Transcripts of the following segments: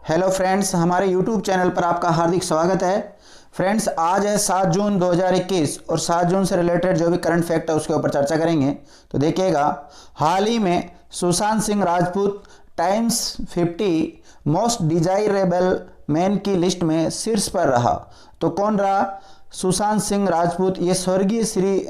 Hello friends, हमारे YouTube channel पर आपका हार्दिक स्वागत है। फ्रेंड्स, आज है 7 जून 2021 और 7 जून से रिलेटेड जो भी करंट फैक्ट है उसके ऊपर चर्चा करेंगे। तो देखिएगा, हाल ही में Sushant Singh Rajput times 50 most desirable man की लिस्ट में शीर्ष पर रहा। तो कौन रहा? सुशांत सिंह राजपूत। ये स्वर्गीय श्री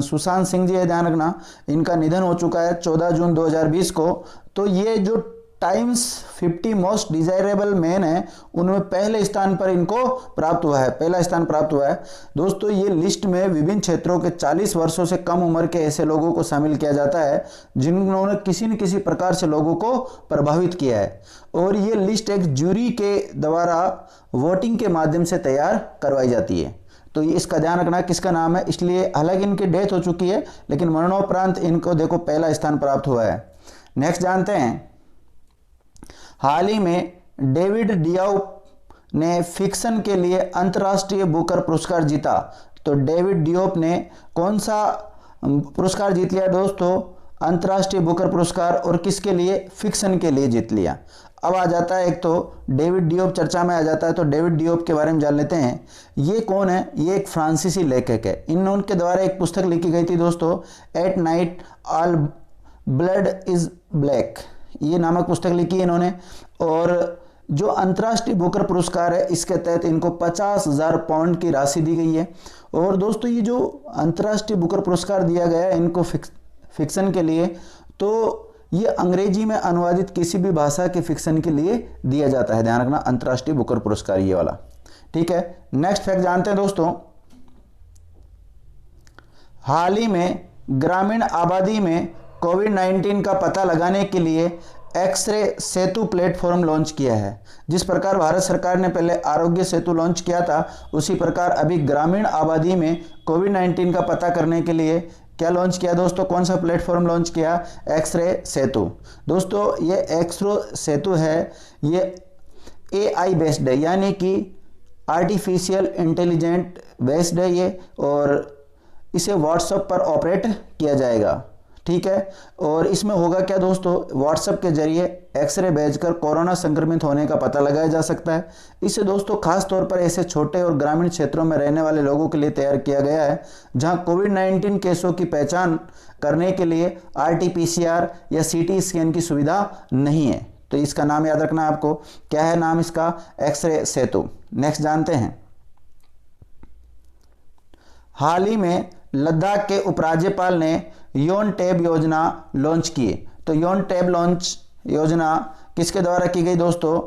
सुशांत सिंह जी है, ध्यान रखना। इनका निधन हो चुका है 14 जून 2020 को। तो ये जो टाइम्स 50 मोस्ट डिजायरेबल मैन है उनमें पहले स्थान पर इनको प्राप्त हुआ है, पहला स्थान प्राप्त हुआ है। दोस्तों, ये लिस्ट में विभिन्न क्षेत्रों के 40 वर्षों से कम उम्र के ऐसे लोगों को शामिल किया जाता है जिन्होंने किसी न किसी प्रकार से लोगों को प्रभावित किया है। और ये लिस्ट एक जूरी के द्वारा वोटिंग के माध्यम से तैयार करवाई जाती है। तो इसका ध्यान रखना किसका नाम है, इसलिए हालांकि इनकी डेथ हो चुकी है लेकिन मरणोपरांत इनको देखो पहला स्थान प्राप्त हुआ है। नेक्स्ट जानते हैं, हाल ही में डेविड डियोप ने फिक्शन के लिए अंतर्राष्ट्रीय बुकर पुरस्कार जीता। तो डेविड डियोप ने कौन सा पुरस्कार जीत लिया दोस्तों? अंतर्राष्ट्रीय बुकर पुरस्कार। और किसके लिए? फिक्शन के लिए जीत लिया। अब आ जाता है, एक तो डेविड डियोप चर्चा में आ जाता है, तो डेविड डियोप के बारे में जान लेते हैं। ये कौन है? ये एक फ्रांसीसी लेखक है। उनके द्वारा एक पुस्तक लिखी गई थी दोस्तों, at night all blood is black, ये नामक पुस्तक लिखी है इन्होंने। और जो अंतर्राष्ट्रीय बुकर पुरस्कार है इसके तहत इनको 50,000 पाउंड की राशि दी गई है। और दोस्तों, ये जो अंतर्राष्ट्रीय बुकर पुरस्कार दिया गया है इनको फिक्शन के लिए, तो ये अंग्रेजी में अनुवादित किसी भी भाषा के फिक्शन के लिए दिया जाता है। ध्यान रखना, अंतर्राष्ट्रीय बुकर पुरस्कार ये वाला। ठीक है, नेक्स्ट फैक्ट जानते हैं दोस्तों। हाल ही में ग्रामीण आबादी में कोविड-19 का पता लगाने के लिए एक्स-रे सेतु प्लेटफॉर्म लॉन्च किया है। जिस प्रकार भारत सरकार ने पहले आरोग्य सेतु लॉन्च किया था, उसी प्रकार अभी ग्रामीण आबादी में कोविड-19 का पता करने के लिए क्या लॉन्च किया दोस्तों? कौन सा प्लेटफॉर्म लॉन्च किया? एक्स-रे सेतु। दोस्तों, ये एक्स-रे सेतु है, ये AI बेस्ड है, यानी कि आर्टिफिशियल इंटेलिजेंट बेस्ड है ये, और इसे व्हाट्सएप पर ऑपरेट किया जाएगा। ठीक है, और इसमें होगा क्या दोस्तों? व्हाट्सएप के जरिए एक्सरे भेजकर कोरोना संक्रमित होने का पता लगाया जा सकता है। इसे दोस्तों खास तौर पर ऐसे छोटे और ग्रामीण क्षेत्रों में रहने वाले लोगों के लिए तैयार किया गया है जहां कोविड-19 केसों की पहचान करने के लिए RT-PCR या CT स्कैन की सुविधा नहीं है। तो इसका नाम याद रखना आपको। क्या है नाम इसका? एक्सरे सेतु। नेक्स्ट जानते हैं, हाल ही में लद्दाख के उपराज्यपाल ने योन टैब योजना लॉन्च की। तो योन टैब लॉन्च योजना किसके द्वारा की गई दोस्तों?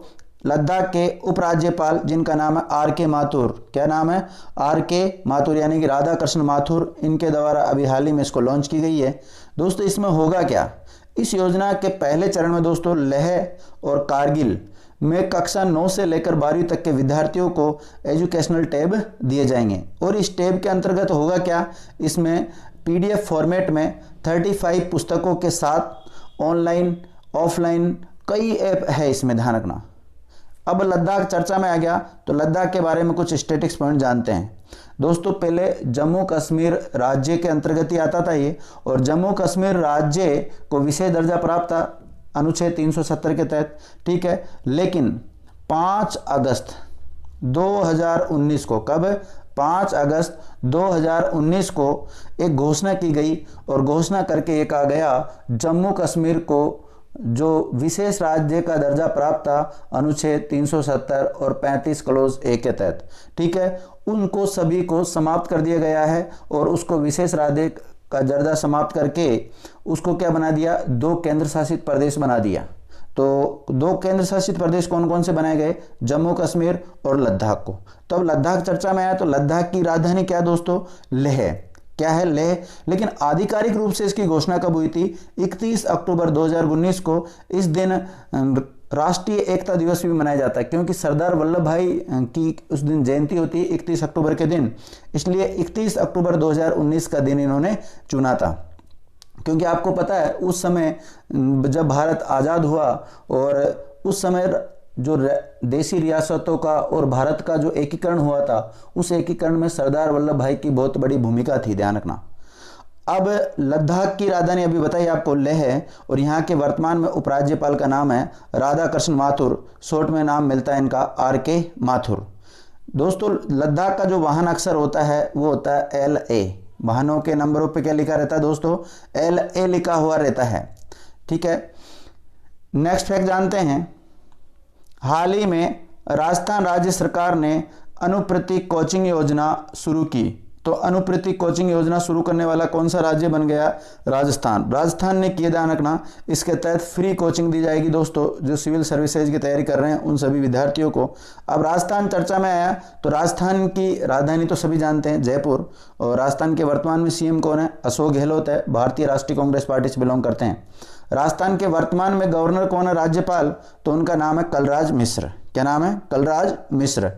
लद्दाख के उपराज्यपाल जिनका नाम है RK माथुर। क्या नाम है? RK माथुर, यानी कि राधा कृष्ण माथुर, इनके द्वारा अभी हाल ही में इसको लॉन्च की गई है। दोस्तों, इसमें होगा क्या? इस योजना के पहले चरण में दोस्तों लेह और कारगिल में कक्षा 9 से लेकर 12वीं तक के विद्यार्थियों को एजुकेशनल टैब दिए जाएंगे। और इस टैब के अंतर्गत होगा क्या? इसमें PDF फॉर्मेट में 35 पुस्तकों के साथ ऑनलाइन ऑफलाइन कई ऐप है इसमें, ध्यान रखना। अब लद्दाख चर्चा में आ गया, तो लद्दाख के बारे में कुछ स्टैटिक्स पॉइंट जानते हैं दोस्तों। पहले जम्मू कश्मीर राज्य के अंतर्गत ही आता था ये, और जम्मू कश्मीर राज्य को विशेष दर्जा प्राप्त था अनुच्छेद 370 के तहत। ठीक है, लेकिन 5 अगस्त 2019 को, कब? 5 अगस्त 2019 को एक घोषणा की गई, और घोषणा करके ये कहा गया जम्मू कश्मीर को जो विशेष राज्य का दर्जा प्राप्त था अनुच्छेद 370 और 35 क्लोज A के तहत, ठीक है, उनको सभी को समाप्त कर दिया गया है। और उसको विशेष राज्य का दर्जा समाप्त करके उसको क्या बना दिया? 2 केंद्र शासित प्रदेश बना दिया। तो 2 केंद्र शासित प्रदेश कौन कौन से बनाए गए? जम्मू कश्मीर और लद्दाख को। तो अब लद्दाख चर्चा में आया, तो लद्दाख की राजधानी क्या दोस्तों? लेह। क्या है? लेह। लेकिन आधिकारिक रूप से इसकी घोषणा कब हुई थी? 31 अक्टूबर 2019 को। इस दिन राष्ट्रीय एकता दिवस भी मनाया जाता है, क्योंकि सरदार वल्लभ भाई की उस दिन जयंती होती है 31 अक्टूबर के दिन, इसलिए 31 अक्टूबर 2019 का दिन इन्होंने चुना था। क्योंकि आपको पता है उस समय जब भारत आज़ाद हुआ, और उस समय जो देशी रियासतों का और भारत का जो एकीकरण हुआ था, उस एकीकरण में सरदार वल्लभ भाई की बहुत बड़ी भूमिका थी, ध्यान रखना। अब लद्दाख की राजधानी अभी बताइए आपको लेह है, और यहाँ के वर्तमान में उपराज्यपाल का नाम है राधाकृष्ण माथुर, शॉर्ट में नाम मिलता है इनका RK माथुर। दोस्तों लद्दाख का जो वाहन अक्षर होता है वो होता है LA। वाहनों के नंबरों पे क्या लिखा रहता है दोस्तों? LA लिखा हुआ रहता है। ठीक है, नेक्स्ट फैक्ट जानते हैं। हाल ही में राजस्थान राज्य सरकार ने अनुप्रति कोचिंग योजना शुरू की। तो अनुप्रति कोचिंग योजना शुरू करने वाला कौन सा राज्य बन गया? राजस्थान। राजस्थान ने किया, ध्यान रखना, इसके तहत फ्री कोचिंग दी जाएगी दोस्तों, जो सिविल सर्विसेज की तैयारी कर रहे हैं उन सभी विद्यार्थियों को। अब राजस्थान चर्चा में आया तो राजस्थान की राजधानी तो सभी जानते हैं जयपुर, और राजस्थान के वर्तमान में CM कौन है? अशोक गहलोत है, भारतीय राष्ट्रीय कांग्रेस पार्टी से बिलोंग करते हैं। राजस्थान के वर्तमान में गवर्नर कौन है, राज्यपाल? तो उनका नाम है कलराज मिश्र। क्या नाम है? कलराज मिश्र।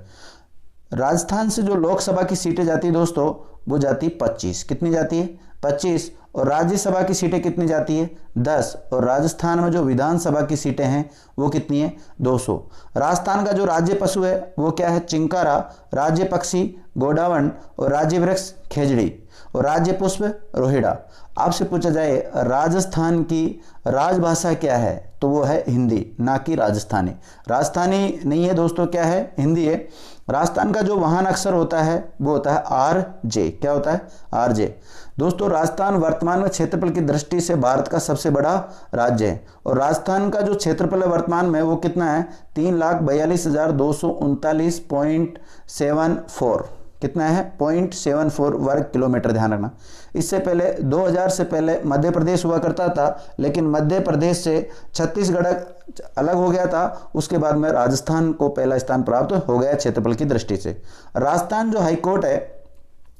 राजस्थान से जो लोकसभा की सीटें जाती है दोस्तों वो जाती 25। कितनी जाती है? 25। और राज्यसभा की सीटें कितनी जाती है? 10। और राजस्थान में जो विधानसभा की सीटें हैं वो कितनी है? 200। राजस्थान का जो राज्य पशु है वो क्या है? चिंकारा। राज्य पक्षी गोडावण, और राज्य वृक्ष खेजड़ी, और राज्य पुष्प रोहिड़ा। आपसे पूछा जाए राजस्थान की राजभाषा क्या है, तो वो है हिंदी, ना कि राजस्थानी। राजस्थानी नहीं है दोस्तों, क्या है? हिंदी है। राजस्थान का जो वाहन अक्षर होता है वो होता है RJ। क्या होता है? RJ। दोस्तों राजस्थान वर्तमान में क्षेत्रफल की दृष्टि से भारत का सबसे बड़ा राज्य है, और राजस्थान का जो क्षेत्रफल है वर्तमान में वो कितना है? 3,42,239.74। कितना है? 0.74 वर्ग किलोमीटर। ध्यान रखना, इससे पहले 2000 से पहले मध्य प्रदेश हुआ करता था, लेकिन मध्य प्रदेश से छत्तीसगढ़ अलग हो गया था। उसके बाद में राजस्थान को पहला स्थान प्राप्त हो गया क्षेत्रफल की दृष्टि से। राजस्थान जो हाईकोर्ट है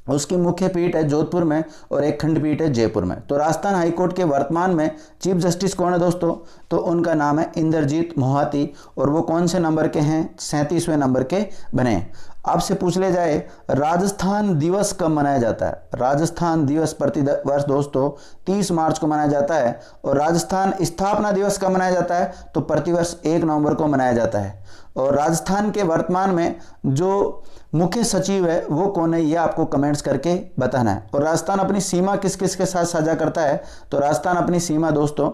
उसकी मुख्य पीठ है जोधपुर में, और एक खंडपीठ है जयपुर में। तो राजस्थान हाईकोर्ट के वर्तमान में चीफ जस्टिस कौन है दोस्तों? तो उनका नाम है इंद्रजीत मोहाती, और वो कौन से नंबर के हैं? 37वें नंबर के बने। आपसे पूछ ले जाए राजस्थान दिवस कब मनाया जाता है? राजस्थान दिवस प्रति वर्ष दोस्तों 30 मार्च को मनाया जाता है। और राजस्थान स्थापना दिवस कब मनाया जाता है? तो प्रतिवर्ष 1 नवंबर को मनाया जाता है। और राजस्थान के वर्तमान में जो मुख्य सचिव है वो कौन है, ये आपको कमेंट्स करके बताना है। और राजस्थान अपनी सीमा किस किस के साथ साझा करता है? तो राजस्थान अपनी सीमा दोस्तों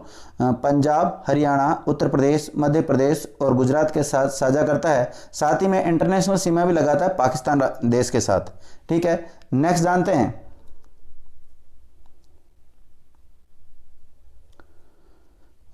पंजाब, हरियाणा, उत्तर प्रदेश, मध्य प्रदेश और गुजरात के साथ साझा करता है। साथ ही में इंटरनेशनल सीमा भी लगाता है पाकिस्तान देश के साथ। ठीक है, नेक्स्ट जानते हैं।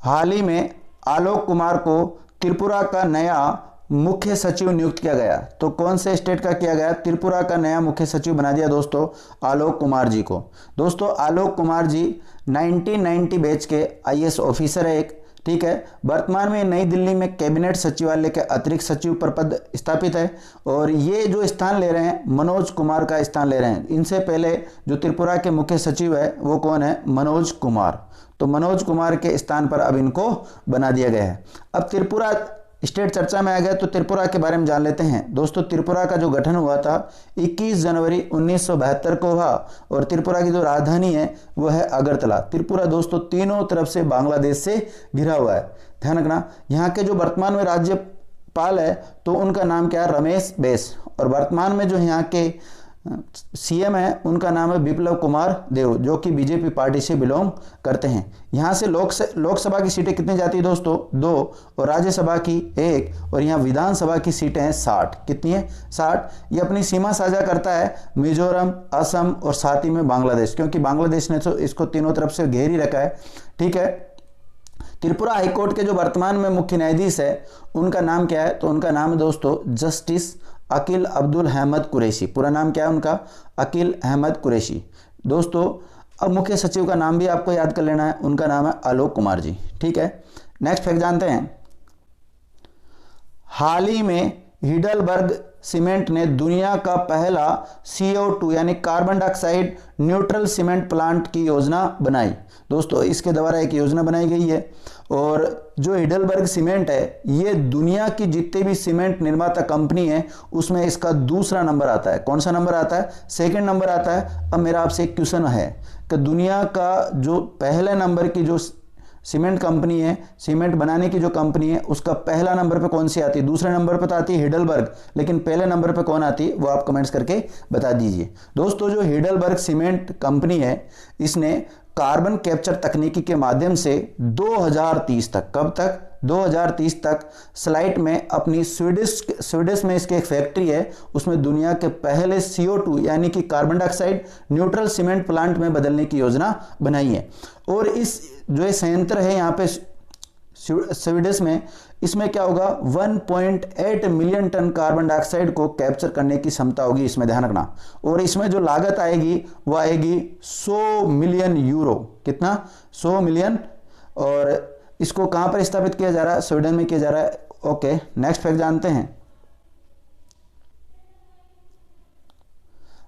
हाल ही में आलोक कुमार को त्रिपुरा का नया मुख्य सचिव नियुक्त किया गया। तो कौन से स्टेट का किया गया? त्रिपुरा का नया मुख्य सचिव बना दिया दोस्तों आलोक कुमार जी को। दोस्तों आलोक कुमार जी 1990 बैच के IAS ऑफिसर है एक। ठीक है, वर्तमान में नई दिल्ली में कैबिनेट सचिवालय के अतिरिक्त सचिव पर पद स्थापित है, और ये जो स्थान ले रहे हैं मनोज कुमार का स्थान ले रहे हैं। इनसे पहले जो त्रिपुरा के मुख्य सचिव है वो कौन है? मनोज कुमार। तो मनोज कुमार के स्थान पर अब इनको बना दिया गया है। अब त्रिपुरा स्टेट चर्चा में आ गया तो त्रिपुरा के बारे में जान लेते हैं। दोस्तों त्रिपुरा का जो गठन हुआ था 21 जनवरी 1972 को हुआ, और त्रिपुरा की जो राजधानी है वो है अगरतला। त्रिपुरा दोस्तों तीनों तरफ से बांग्लादेश से घिरा हुआ है। ध्यान रखना, यहाँ के जो वर्तमान में राज्यपाल है तो उनका नाम क्या है? रमेश बैस। और वर्तमान में जो यहाँ के CM है उनका नाम है बिप्लब कुमार देव, जो कि BJP पार्टी से बिलोंग करते हैं। यहाँ से लोकसभा की सीटें कितनी जाती है दोस्तों? 2, और राज्यसभा की 1, और यहाँ विधानसभा की सीटें हैं 60। कितनी है? 60। ये अपनी सीमा साझा करता है मिजोरम, असम और साथ ही में बांग्लादेश, क्योंकि बांग्लादेश ने तो इसको तीनों तरफ से घेर ही रखा है। ठीक है, त्रिपुरा हाईकोर्ट के जो वर्तमान में मुख्य न्यायाधीश है उनका नाम क्या है? तो उनका नाम है दोस्तों जस्टिस अकील अब्दुल अहमद कुरैशी। पूरा नाम क्या है उनका? अकील अहमद कुरैशी। दोस्तों अब मुख्य सचिव का नाम भी आपको याद कर लेना है, उनका नाम है आलोक कुमार जी। ठीक है, नेक्स्ट फैक्ट जानते हैं। हाल ही में हिडलबर्ग सीमेंट ने दुनिया का पहला CO2 यानी carbon dioxide neutral cement plant की योजना बनाई। दोस्तों इसके द्वारा एक योजना बनाई गई है, और जो हिडलबर्ग सीमेंट है ये दुनिया की जितने भी सीमेंट निर्माता कंपनी है उसमें इसका दूसरा नंबर आता है। कौन सा नंबर आता है? सेकंड नंबर आता है। अब मेरा आपसे एक क्वेश्चन है कि दुनिया का जो पहले नंबर की जो सीमेंट कंपनी है, सीमेंट बनाने की जो कंपनी है उसका पहला नंबर पे कौन सी आती है? दूसरे नंबर पे तो आती है हिडलबर्ग, लेकिन पहले नंबर पे कौन आती है वो आप कमेंट्स करके बता दीजिए। दोस्तों जो हिडलबर्ग सीमेंट कंपनी है इसने कार्बन कैप्चर तकनीकी के माध्यम से 2030 तक, कब तक? 2030 तक स्लाइट में अपनी स्वीडिश में इसकी एक फैक्ट्री है, उसमें दुनिया के पहले CO2 यानी कि carbon dioxide neutral cement plant में बदलने की योजना बनाई है। और इस जो ये संयंत्र है यहाँ पे स्वीडिश में, इसमें क्या होगा? 1.8 मिलियन टन कार्बन डाइऑक्साइड को कैप्चर करने की क्षमता होगी, इसमें ध्यान रखना। और इसमें जो लागत आएगी वो आएगी 100 मिलियन यूरो। कितना? 100 मिलियन। और इसको कहां पर स्थापित किया जा रहा है? स्वीडन में किया जा रहा है। ओके, नेक्स्ट फैक्ट जानते हैं।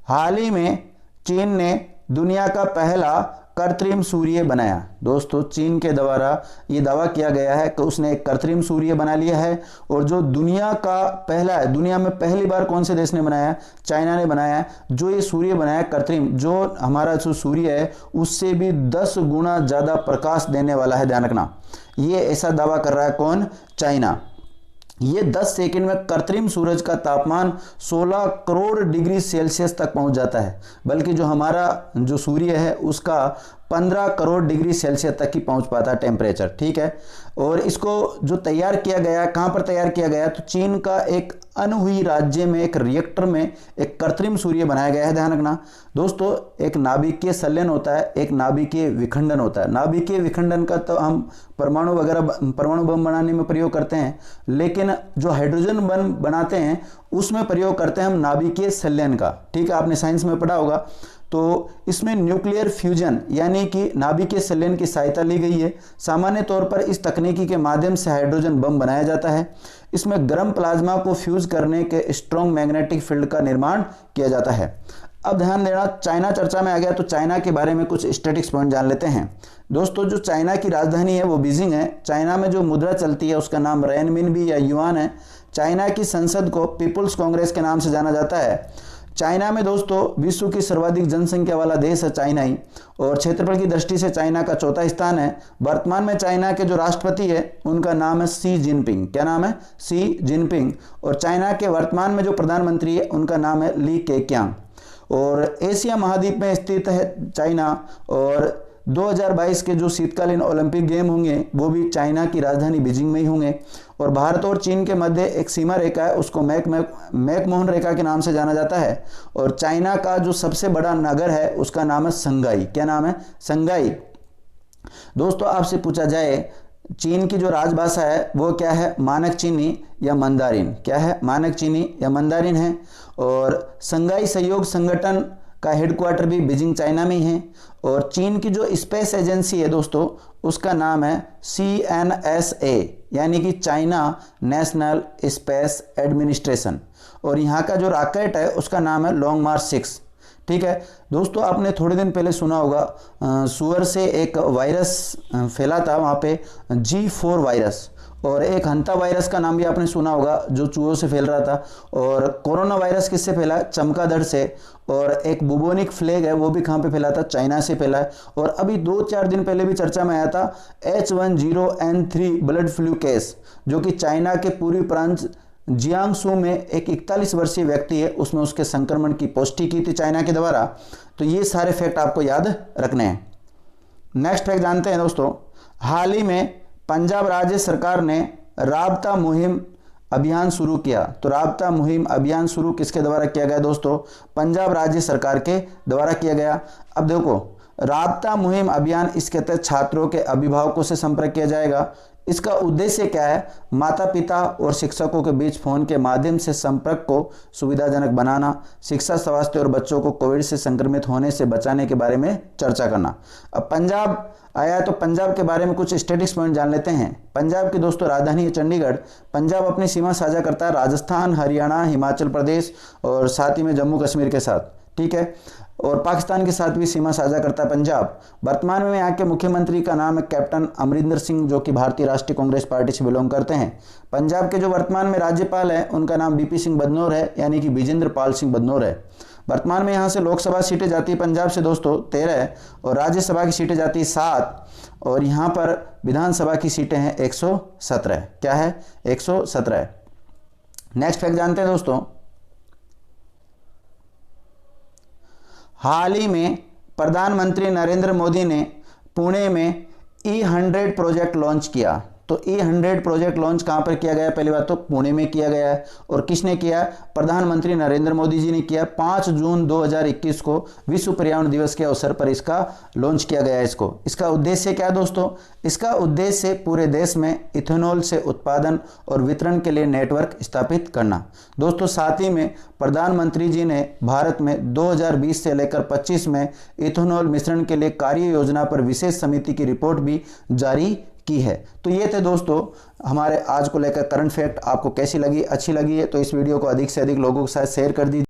हाल ही में चीन ने दुनिया का पहला कृत्रिम सूर्य बनाया। दोस्तों चीन के द्वारा ये दावा किया गया है कि उसने एक कृत्रिम सूर्य बना लिया है, और जो दुनिया का पहला है, दुनिया में पहली बार कौन से देश ने बनाया? चाइना ने बनाया है। जो ये सूर्य बनाया कृत्रिम, जो हमारा जो सूर्य है उससे भी 10 गुना ज्यादा प्रकाश देने वाला है, ध्यान रखना। ये ऐसा दावा कर रहा है कौन? चाइना। ये 10 सेकंड में कृत्रिम सूरज का तापमान 16 करोड़ डिग्री सेल्सियस तक पहुंच जाता है, बल्कि जो हमारा जो सूर्य है उसका 15 करोड़ डिग्री सेल्सियस तक ही पहुंच पाता है टेम्परेचर, ठीक है। और इसको जो तैयार किया गया, कहां पर तैयार किया गया? तो चीन का एक अनहुई राज्य में एक रिएक्टर में एक कृत्रिम सूर्य बनाया गया है, ध्यान रखना। दोस्तों एक नाभिकीय संलयन होता है, एक नाभिकीय विखंडन होता है। नाभिकीय विखंडन का तो हम परमाणु बम बनाने में प्रयोग करते हैं, लेकिन जो हाइड्रोजन बम बनाते हैं उसमें प्रयोग करते हैं हम नाभिकीय संलयन का, ठीक है, आपने साइंस में पढ़ा होगा। तो इसमें न्यूक्लियर फ्यूजन यानी कि नाभिकीय संलयन की सहायता ली गई है। सामान्य तौर पर इस तकनीकी के माध्यम से हाइड्रोजन बम बनाया जाता है। इसमें गर्म प्लाज्मा को फ्यूज करने के स्ट्रॉन्ग मैग्नेटिक फील्ड का निर्माण किया जाता है। अब ध्यान देना, चाइना चर्चा में आ गया तो चाइना के बारे में कुछ स्टैटिक्स पॉइंट जान लेते हैं। दोस्तों जो चाइना की राजधानी है वो बीजिंग है। चाइना में जो मुद्रा चलती है उसका नाम रेनमिनबी या युआन है। चाइना की संसद को पीपुल्स कांग्रेस के नाम से जाना जाता है। चाइना में दोस्तों विश्व की सर्वाधिक जनसंख्या वाला देश है चाइना ही, और क्षेत्रफल की दृष्टि से चाइना का चौथा स्थान है। वर्तमान में चाइना के जो राष्ट्रपति है उनका नाम है शी जिनपिंग। क्या नाम है? Xi Jinping. और चाइना के वर्तमान में जो प्रधानमंत्री है उनका नाम है ली केक्यांग। और एशिया महाद्वीप में स्थित है चाइना, और 2022 के जो शीतकालीन ओलंपिक गेम होंगे वो भी चाइना की राजधानी बीजिंग में ही होंगे। और भारत और चीन के मध्य एक सीमा रेखा है, उसको मैकमोहन रेखा के नाम से जाना जाता है। और चाइना का जो सबसे बड़ा नगर है उसका नाम है संघाई। क्या नाम है? संघाई। दोस्तों आपसे पूछा जाए चीन की जो राजभाषा है वो क्या है? मानक चीनी या मंदारिन। क्या है? मानक चीनी या मंदारिन है। और संघाई सहयोग संगठन का हेडक्वार्टर भी बीजिंग चाइना में ही है। और चीन की जो स्पेस एजेंसी है दोस्तों उसका नाम है CNSA यानी कि चाइना नेशनल स्पेस एडमिनिस्ट्रेशन। और यहाँ का जो रॉकेट है उसका नाम है लॉन्ग मार्च 6, ठीक है। दोस्तों आपने थोड़े दिन पहले सुना होगा सुअर से एक वायरस फैला था वहाँ पे G4 वायरस, और एक हंता वायरस का नाम भी आपने सुना होगा जो चूहों से फैल रहा था। और कोरोना वायरस किससे फैला? चमगादड़ से। और एक बुबोनिक फ्लेग है वो भी कहाँ पे फैला था? चाइना से फैला है। और अभी 2-4 दिन पहले भी चर्चा में आया था H1N3 बर्ड फ्लू केस, जो कि चाइना के पूर्वी प्रांत जियांगसू में एक 41 वर्षीय व्यक्ति है, उसमें उसके संक्रमण की पुष्टि की थी चाइना के द्वारा। तो ये सारे फैक्ट आपको याद रखने हैं। नेक्स्ट फैक्ट जानते हैं दोस्तों। हाल ही में पंजाब राज्य सरकार ने राबता मुहिम अभियान शुरू किया। तो राबता मुहिम अभियान शुरू किसके द्वारा किया गया दोस्तों? पंजाब राज्य सरकार के द्वारा किया गया। अब देखो राबता मुहिम अभियान, इसके तहत छात्रों के अभिभावकों से संपर्क किया जाएगा। इसका उद्देश्य क्या है? माता पिता और शिक्षकों के बीच फोन के माध्यम से संपर्क को सुविधाजनक बनाना, शिक्षा, स्वास्थ्य और बच्चों को कोविड से संक्रमित होने से बचाने के बारे में चर्चा करना। अब पंजाब आया तो पंजाब के बारे में कुछ स्टैटिक्स पॉइंट जान लेते हैं। पंजाब की दोस्तों राजधानी है चंडीगढ़। पंजाब अपनी सीमा साझा करता है राजस्थान, हरियाणा, हिमाचल प्रदेश और साथ ही में जम्मू कश्मीर के साथ, ठीक है। और पाकिस्तान के साथ भी सीमा साझा करता है पंजाब। वर्तमान में यहाँ के मुख्यमंत्री का नाम है कैप्टन अमरिंदर सिंह, जो कि भारतीय राष्ट्रीय कांग्रेस पार्टी से बिलोंग करते हैं। पंजाब के जो वर्तमान में राज्यपाल हैं उनका नाम बीपी सिंह बदनौर है, यानी कि विजेंद्र पाल सिंह बदनौर है। वर्तमान में यहाँ से लोकसभा सीटें जाती है पंजाब से दोस्तों 13 और राज्यसभा की सीटें जाती है 7 और यहाँ पर विधानसभा की सीटें हैं 117। क्या है? 117। नेक्स्ट फैक्ट जानते हैं दोस्तों, हाल ही में प्रधानमंत्री नरेंद्र मोदी ने पुणे में E100 प्रोजेक्ट लॉन्च किया। तो E100 प्रोजेक्ट लॉन्च कहां पर किया गया? पहली बात तो पुणे में किया गया है। और किसने किया? प्रधानमंत्री नरेंद्र मोदी जी ने किया। 5 जून 2021 को विश्व पर्यावरण दिवस के अवसर पर इसका लॉन्च किया गया है। इसका उद्देश्य क्या है दोस्तों? इसका उद्देश्य पूरे देश में इथेनॉल से उत्पादन और वितरण के लिए नेटवर्क स्थापित करना। दोस्तों साथ ही में प्रधानमंत्री जी ने भारत में 2020 से लेकर 25 में इथेनॉल मिश्रण के लिए कार्य योजना पर विशेष समिति की रिपोर्ट भी जारी की है। तो ये थे दोस्तों हमारे आज को लेकर करंट फैक्ट। आपको कैसी लगी? अच्छी लगी है तो इस वीडियो को अधिक से अधिक लोगों के साथ शेयर कर दीजिए।